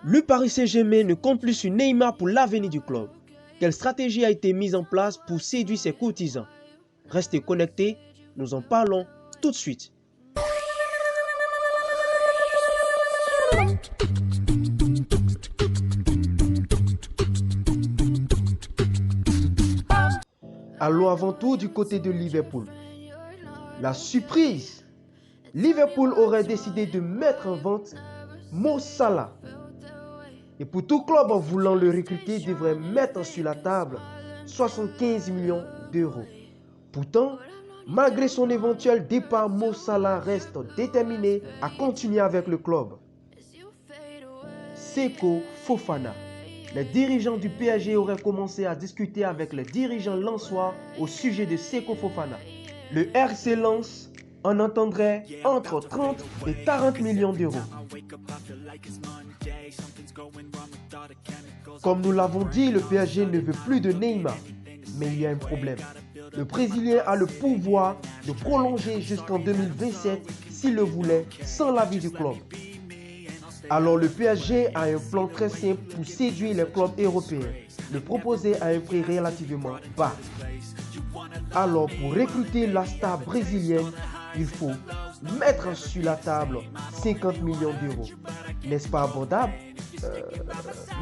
Le Paris Saint-Germain ne compte plus sur Neymar pour l'avenir du club. Quelle stratégie a été mise en place pour séduire ses courtisans? Restez connectés, nous en parlons tout de suite. Allons avant tout du côté de Liverpool. La surprise! Liverpool aurait décidé de mettre en vente Mo Salah. Et pour tout club en voulant le recruter devrait mettre sur la table 75 millions d'euros. Pourtant, malgré son éventuel départ, Mo Salah reste déterminé à continuer avec le club. Seko Fofana. Les dirigeants du PSG auraient commencé à discuter avec les dirigeants lensois au sujet de Seko Fofana. Le RC Lens en entendrait entre 30 et 40 millions d'euros. Comme nous l'avons dit, le PSG ne veut plus de Neymar. Mais il y a un problème. Le Brésilien a le pouvoir de prolonger jusqu'en 2027 s'il le voulait, sans l'avis du club. Alors le PSG a un plan très simple pour séduire les clubs européens, le proposer à un prix relativement bas. Alors pour recruter la star brésilienne, il faut mettre sur la table 50 millions d'euros. N'est-ce pas abordable?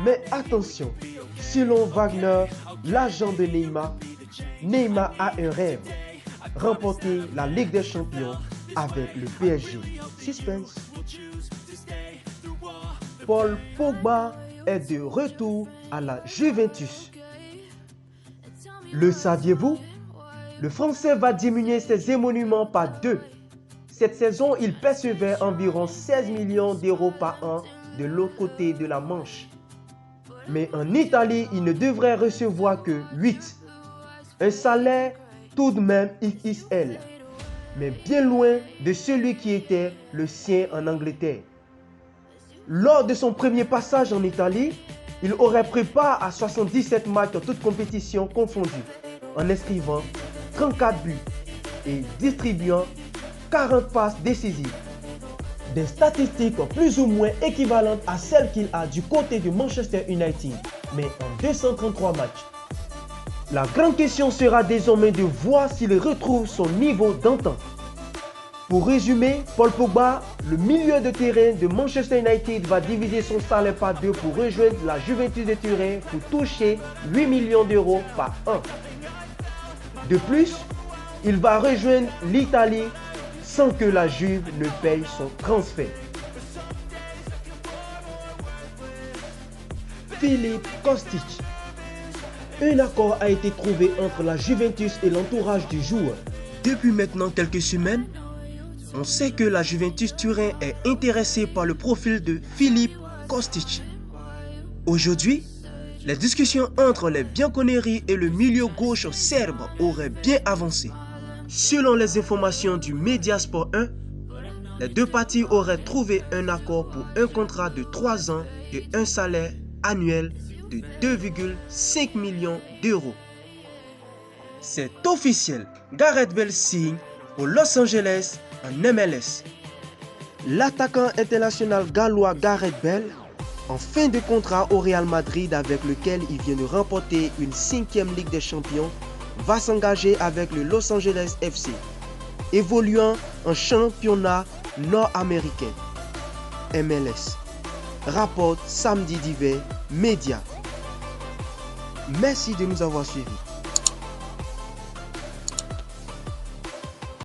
Mais attention, selon Wagner, l'agent de Neymar, Neymar a un rêve, remporter la Ligue des Champions avec le PSG. Suspense. Paul Pogba est de retour à la Juventus. Le saviez-vous? Le Français va diminuer ses émoluments par 2. Cette saison, il percevait environ 16 millions d'euros par an de l'autre côté de la Manche. Mais en Italie, il ne devrait recevoir que 8. Un salaire tout de même XXL, mais bien loin de celui qui était le sien en Angleterre. Lors de son premier passage en Italie, il aurait pris part à 77 matchs dans toutes compétitions confondues, en inscrivant 34 buts et distribuant 40 passes décisives. Des statistiques plus ou moins équivalentes à celles qu'il a du côté de Manchester United, mais en 233 matchs. La grande question sera désormais de voir s'il retrouve son niveau d'antan. Pour résumer, Paul Pogba, le milieu de terrain de Manchester United, va diviser son salaire par 2 pour rejoindre la Juventus de Turin pour toucher 8 millions d'euros par an. De plus, il va rejoindre l'Italie sans que la Juve ne paye son transfert. Philippe Kostic. Un accord a été trouvé entre la Juventus et l'entourage du joueur. Depuis maintenant quelques semaines, on sait que la Juventus Turin est intéressée par le profil de Philippe Kostic. Aujourd'hui, les discussions entre les Bianconeri et le milieu gauche serbe auraient bien avancé. Selon les informations du Mediasport 1, les deux parties auraient trouvé un accord pour un contrat de 3 ans et un salaire annuel de 2,5 millions d'euros. C'est officiel, Gareth Bale signe au Los Angeles en MLS. L'attaquant international gallois Gareth Bale, en fin de contrat au Real Madrid avec lequel il vient de remporter une 5e Ligue des Champions, va s'engager avec le Los Angeles FC, évoluant en championnat nord-américain. MLS. Rapporte Samedi d'hiver Média. Merci de nous avoir suivis.